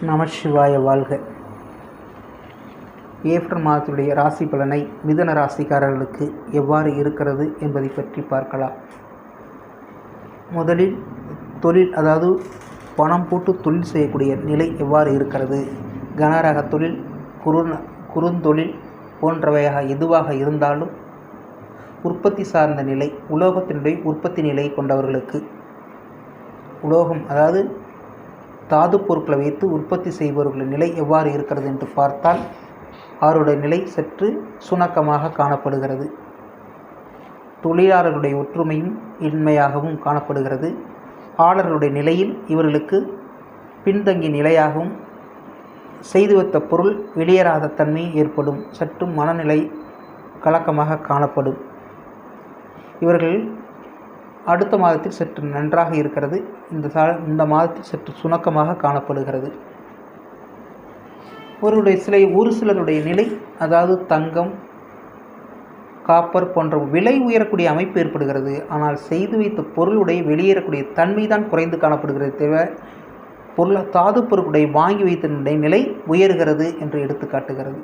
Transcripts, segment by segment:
நமசிவாய வாழ்க. ஏப்ரல் மாதத்துடைய ராசி பலனை மிதுன ராசிக்காரர்களுக்கு எவ்வாறு இருக்கிறது என்பதை பற்றி பார்க்கலாம். முதலில் தொழில், அதாவது பணம் போட்டு தொழில் செய்யக்கூடிய நிலை எவ்வாறு இருக்கிறது. கனரக தொழில், குறுந்தொழில் போன்றவையாக எதுவாக இருந்தாலும் உற்பத்தி சார்ந்த நிலை, உலோகத்தினுடைய உற்பத்தி நிலை கொண்டவர்களுக்கு, உலோகம் அதாவது தாது பொருட்களை வைத்து உற்பத்தி செய்பவர்களின் நிலை எவ்வாறு இருக்கிறது என்று பார்த்தால் அவருடைய நிலை சற்று சுணக்கமாக காணப்படுகிறது. தொழிலாளர்களுடைய ஒற்றுமையும் இன்மையாகவும் காணப்படுகிறது. ஆளர்களுடைய நிலையில் இவர்களுக்கு பின்தங்கிய நிலையாகவும் செய்து வைத்த பொருள் வெளியேறாத தன்மை ஏற்படும். சற்று மனநிலை கலக்கமாக காணப்படும். இவர்கள் அடுத்த மாதத்தில் சற்று நன்றாக இருக்கிறது. இந்த மாதத்தில் சற்று சுணக்கமாக காணப்படுகிறது. ஒரு சிலருடைய நிலை, அதாவது தங்கம், காப்பர் போன்ற விலை உயரக்கூடிய அமைப்பு ஏற்படுகிறது. ஆனால் செய்து வைத்த பொருளுடைய வெளியேறக்கூடிய தன்மை தான் குறைந்து காணப்படுகிறது. தவிர தாது பொருளுடைய வாங்கி வைத்தனுடைய நிலை உயர்கிறது என்று எடுத்து காட்டுகிறது.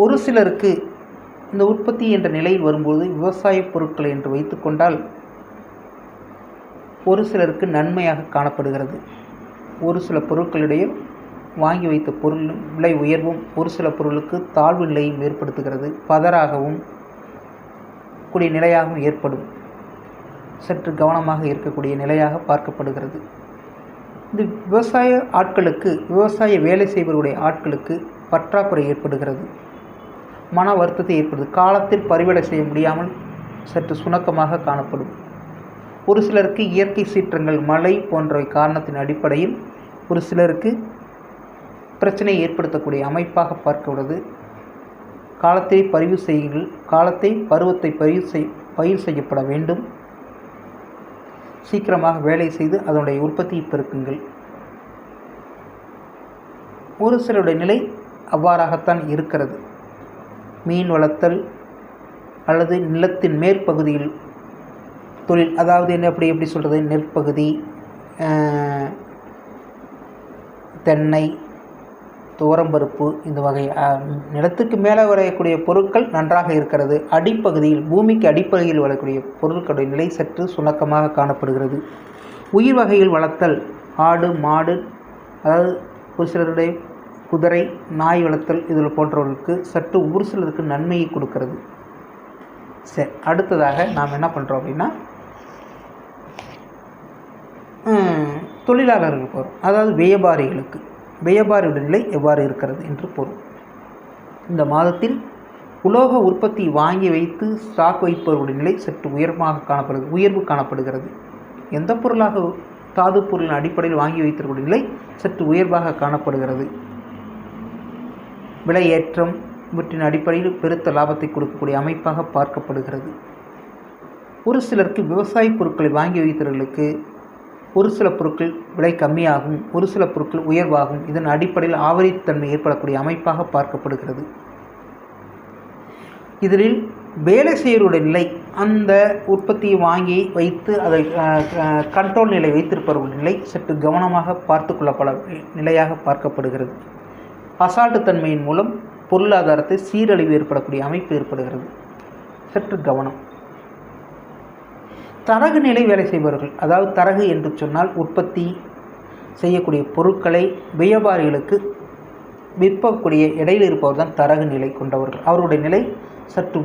ஒரு சிலருக்கு இந்த உற்பத்தி என்ற நிலையில் வரும்போது விவசாய பொருட்கள் என்று வைத்துக்கொண்டால் ஒரு சிலருக்கு நன்மையாக காணப்படுகிறது. ஒரு சில பொருட்களுடைய வாங்கி வைத்த பொருள் விலை உயர்வும் ஒரு சில பொருளுக்கு தாழ்வு நிலையும் ஏற்படுத்துகிறது. பதறாகவும் கூடிய நிலையாகவும் ஏற்படும். சற்று கவனமாக இருக்கக்கூடிய நிலையாக பார்க்கப்படுகிறது. இந்த விவசாய வேலை செய்பவருடைய ஆட்களுக்கு பற்றாக்குறை ஏற்படுகிறது. மன வருத்தத்தை ஏற்படுது. காலத்தில் பரிவடை செய்ய முடியாமல் சற்று சுணக்கமாக காணப்படும். ஒரு சிலருக்கு இயற்கை சீற்றங்கள், மழை போன்றவை காரணத்தின் அடிப்படையில் ஒரு சிலருக்கு பிரச்சனை ஏற்படுத்தக்கூடிய அமைப்பாக பார்க்கிறது. காலத்தை பதிவு செய்யுங்கள். பருவத்தை பயிர் செய்யப்பட வேண்டும். சீக்கிரமாக வேலை செய்து அதனுடைய உற்பத்தியை பெருக்குங்கள். ஒரு சிலருடைய நிலை அவ்வாறாகத்தான் இருக்கிறது. மீன் வளர்த்தல் அல்லது நிலத்தின் மேற்பகுதியில் தொழில், அதாவது எப்படி சொல்கிறது, நெற்பகுதி, தென்னை, துவரம்பருப்பு, இந்த வகை நிலத்துக்கு மேலே வரக்கூடிய பொருட்கள் நன்றாக இருக்கிறது. அடிப்பகுதியில், பூமிக்கு அடிப்பகுதியில் வரக்கூடிய பொருட்களுடைய நிலை சற்று சுணக்கமாக காணப்படுகிறது. உயிர் வகையில் வளர்த்தல், ஆடு, மாடு, அதாவது ஒரு சிலருடைய குதிரை, நாய் வளர்த்தல், இதில் போன்றவர்களுக்கு சற்று ஒரு சிலருக்கு நன்மையை கொடுக்கிறது. சரி, அடுத்ததாக நாம் என்ன பண்ணுறோம் அப்படின்னா தொழிலாளர்கள் போகிறோம். அதாவது வியாபாரியுடைய நிலை எவ்வாறு இருக்கிறது என்று பொருள். இந்த மாதத்தில் உலோக உற்பத்தி வாங்கி வைத்து ஸ்டாக் வைப்பவர்களுடைய நிலை சற்று உயர்வு காணப்படுகிறது. எந்த பொருளாக தாது பொருளின் அடிப்படையில் வாங்கி வைத்திருக்கக்கூடிய நிலை சற்று உயர்வாக காணப்படுகிறது. விலை ஏற்றம் இவற்றின் அடிப்படையில் பெருத்த லாபத்தை கொடுக்கக்கூடிய அமைப்பாக பார்க்கப்படுகிறது. ஒரு சிலருக்கு விவசாய பொருட்களை வாங்கி வைத்தவர்களுக்கு ஒரு சில பொருட்கள் விலை கம்மியாகும், ஒரு சில பொருட்கள் உயர்வாகும். இதன் அடிப்படையில் ஆவரித்தன்மை ஏற்படக்கூடிய அமைப்பாக பார்க்கப்படுகிறது. இதில் வேலை செய்வருடைய நிலை, அந்த உற்பத்தியை வாங்கி வைத்து அதை கண்ட்ரோல் நிலை வைத்திருப்பவர்களுடைய நிலை சற்று கவனமாக பார்த்து கொள்ளப்பட நிலையாக பார்க்கப்படுகிறது. அசால்ட்டு தன்மையின் மூலம் பொருளாதாரத்தை சீரழிவு ஏற்படக்கூடிய அமைப்பு ஏற்படுகிறது. சற்று கவனம். தரகு நிலை வேலை செய்பவர்கள், அதாவது தரகு என்று சொன்னால் உற்பத்தி செய்யக்கூடிய பொருட்களை வியாபாரிகளுக்கு விற்கக்கூடிய இடையில் இருப்பவர் தான் தரகு நிலை கொண்டவர்கள். அவருடைய நிலை சற்று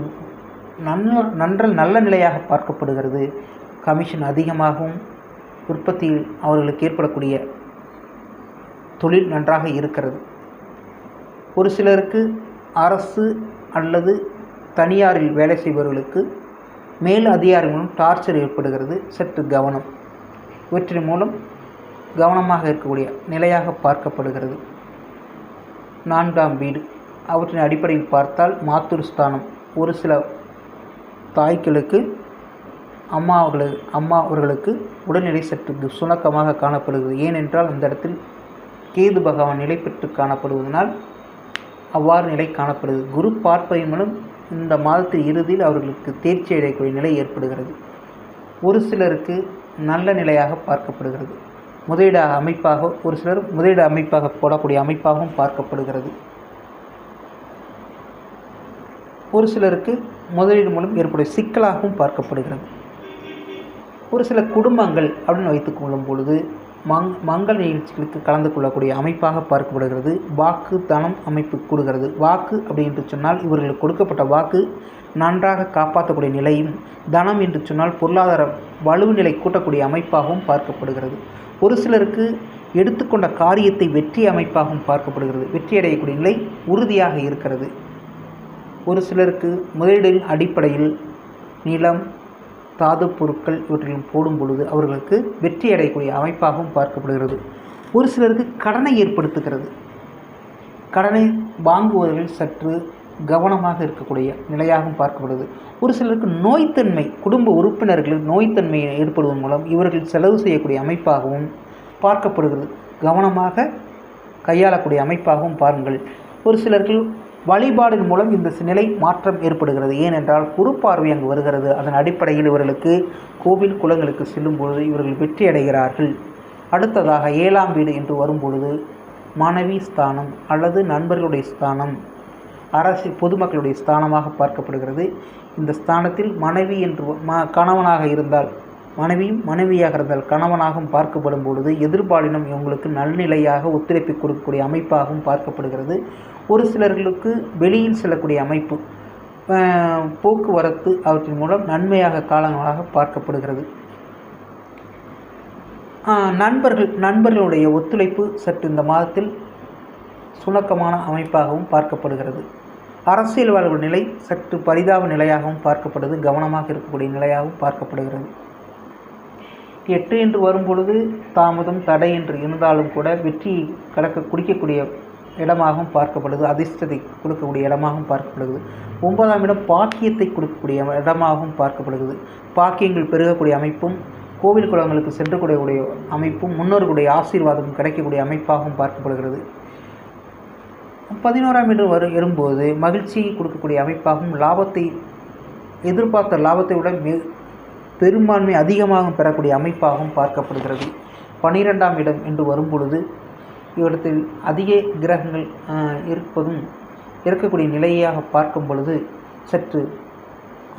நல்ல நிலையாக பார்க்கப்படுகிறது. கமிஷன் அதிகமாகவும் உற்பத்தியில் அவர்களுக்கு ஏற்படக்கூடிய தொழில் நன்றாக இருக்கிறது. ஒரு சிலருக்கு அரசு அல்லது தனியாரில் வேலை செய்பவர்களுக்கு மேல் அதிகாரி மூலம் டார்ச்சர் ஏற்படுகிறது. சற்று கவனம். இவற்றின் மூலம் கவனமாக இருக்கக்கூடிய நிலையாக பார்க்கப்படுகிறது. 4ஆம் வீடு, அவற்றின் அடிப்படையில் பார்த்தால் மாத்துருஸ்தானம். ஒரு சில தாய்களுக்கு அம்மா அவர்களுக்கு உடல்நிலை சற்று சுணக்கமாக காணப்படுகிறது. ஏனென்றால் அந்த இடத்தில் கேது பகவான் நிலை பெற்று காணப்படுவதனால் அவ்வாறு நிலை காணப்படுகிறது. குரு பார்ப்பதன் மூலம் இந்த மாதத்தின் இறுதியில் அவர்களுக்கு தேர்ச்சி அடையக்கூடிய நிலை ஏற்படுகிறது. ஒரு சிலருக்கு நல்ல நிலையாக பார்க்கப்படுகிறது. முதலீடு அமைப்பாக, ஒரு சிலர் முதலீடு அமைப்பாக போடக்கூடிய அமைப்பாகவும் பார்க்கப்படுகிறது. ஒரு சிலருக்கு முதலீடு மூலம் ஏற்படும் சிக்கலாகவும் பார்க்கப்படுகிறது. ஒரு சில குடும்பங்கள் அப்படின்னு வைத்துக் கொள்ளும் பொழுது மங்கள நிகழ்ச்சிகளுக்கு கலந்து கொள்ளக்கூடிய அமைப்பாக பார்க்கப்படுகிறது. வாக்கு தனம் அமைப்பு கூடுகிறது. வாக்கு அப்படி என்று சொன்னால் இவர்களுக்கு கொடுக்கப்பட்ட வாக்கு நன்றாக காப்பாற்றக்கூடிய நிலையும், தனம் என்று சொன்னால் பொருளாதார வலுநிலை கூட்டக்கூடிய அமைப்பாகவும் பார்க்கப்படுகிறது. ஒரு சிலருக்கு எடுத்துக்கொண்ட காரியத்தை வெற்றி அமைப்பாகவும் பார்க்கப்படுகிறது. வெற்றியடையக்கூடிய நிலை உறுதியாக இருக்கிறது. ஒரு சிலருக்கு முதலீடின் அடிப்படையில் நிலம், தாது பொருட்கள் இவற்றிலும் போடும் பொழுது அவர்களுக்கு வெற்றி அடையக்கூடிய அமைப்பாகவும் பார்க்கப்படுகிறது. ஒரு சிலருக்கு கடனை ஏற்படுத்துகிறது. கடனை வாங்குவதில் சற்று கவனமாக இருக்கக்கூடிய நிலையாகவும் பார்க்கப்படுது. ஒரு சிலருக்கு நோய்த்தன்மை, குடும்ப உறுப்பினர்களுக்கு நோய்த்தன்மை ஏற்படுவதன் மூலம் இவர்கள் செலவு செய்யக்கூடிய அமைப்பாகவும் பார்க்கப்படுகிறது. கவனமாக கையாளக்கூடிய அமைப்பாகவும் பாருங்கள். ஒரு சிலர்கள் வழிபாடின் மூலம் இந்த நிலை மாற்றம் ஏற்படுகிறது. ஏனென்றால் குரு பார்வை அங்கு வருகிறது. அதன் அடிப்படையில் இவர்களுக்கு கோவில் குளங்களுக்கு செல்லும் பொழுது இவர்கள் வெற்றி அடைகிறார்கள். அடுத்ததாக 7ஆம் வீடு என்று வரும்பொழுது மனைவி ஸ்தானம் அல்லது நண்பர்களுடைய ஸ்தானம், அரசு பொதுமக்களுடைய ஸ்தானமாக பார்க்கப்படுகிறது. இந்த ஸ்தானத்தில் மனைவி என்று கணவனாக இருந்தால் மனைவியும், மனைவியாக இருந்தால் கணவனாகவும் பார்க்கப்படும் பொழுது எதிர்பாலினம் இவங்களுக்கு நல்நிலையாக ஒத்துழைப்பு கொடுக்கக்கூடிய அமைப்பாகவும் பார்க்கப்படுகிறது. ஒரு சிலர்களுக்கு வெளியில் செல்லக்கூடிய அமைப்பு, போக்குவரத்து அவற்றின் மூலம் நன்மையாக காலங்களாக பார்க்கப்படுகிறது. நண்பர்களுடைய ஒத்துழைப்பு சற்று இந்த மாதத்தில் சுணக்கமான அமைப்பாகவும் பார்க்கப்படுகிறது. அரசியல்வாதிகள் நிலை சற்று பரிதாப நிலையாகவும் பார்க்கப்படுது. கவனமாக இருக்கக்கூடிய நிலையாகவும் பார்க்கப்படுகிறது. 8 என்று வரும்பொழுது தாமதம், தடை என்று இருந்தாலும் கூட வெற்றி குடிக்கக்கூடிய இடமாகவும் பார்க்கப்படுது. அதிர்ஷ்டத்தை கொடுக்கக்கூடிய இடமாகவும் பார்க்கப்படுகிறது. 9ஆம் இடம் பாக்கியத்தை கொடுக்கக்கூடிய இடமாகவும் பார்க்கப்படுகிறது. பாக்கியங்கள் பெருகக்கூடிய அமைப்பும், கோவில் குளங்களுக்கு சென்று கூடிய அமைப்பும், முன்னோர்களுடைய ஆசீர்வாதமும் கிடைக்கக்கூடிய அமைப்பாகவும் பார்க்கப்படுகிறது. 11ஆம் இடம் வரும்போது மகிழ்ச்சியை கொடுக்கக்கூடிய அமைப்பாகவும், லாபத்தை எதிர்பார்த்த லாபத்தை விட பெரும்பான்மை அதிகமாக பெறக்கூடிய அமைப்பாகவும் பார்க்கப்படுகிறது. 12ஆம் இடம் என்று வரும்பொழுது இவற்றில் அதிக கிரகங்கள் இருப்பதும் இருக்கக்கூடிய நிலையாக பார்க்கும் பொழுது சற்று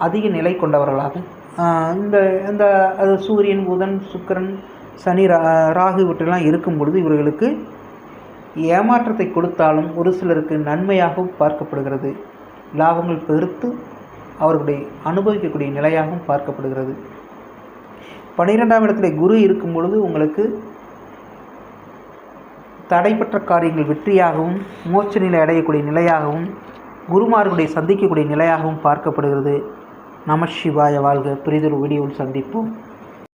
அதிக நிலை கொண்டவர்களாகும். இந்த அது சூரியன், புதன், சுக்கிரன், சனி, ராகு இவற்றெல்லாம் இருக்கும் பொழுது இவர்களுக்கு ஏமாற்றத்தை கொடுத்தாலும் ஒரு சிலருக்கு நன்மையாகவும் பார்க்கப்படுகிறது. லாபங்கள் பெருத்து அவர்களுடைய அனுபவிக்கக்கூடிய நிலையாகவும் பார்க்கப்படுகிறது. 12ஆம் இடத்துல குரு இருக்கும் பொழுது உங்களுக்கு தடைப்பட்ட காரியங்கள் வெற்றியாகவும், மோட்ச நிலை அடையக்கூடிய நிலையாகவும், குருமார்களுடைய சந்திக்கக்கூடிய நிலையாகவும் பார்க்கப்படுகிறது. நம சிவாய வாழ்க. பிரிதொரு வீடியோவில் சந்திப்போம்.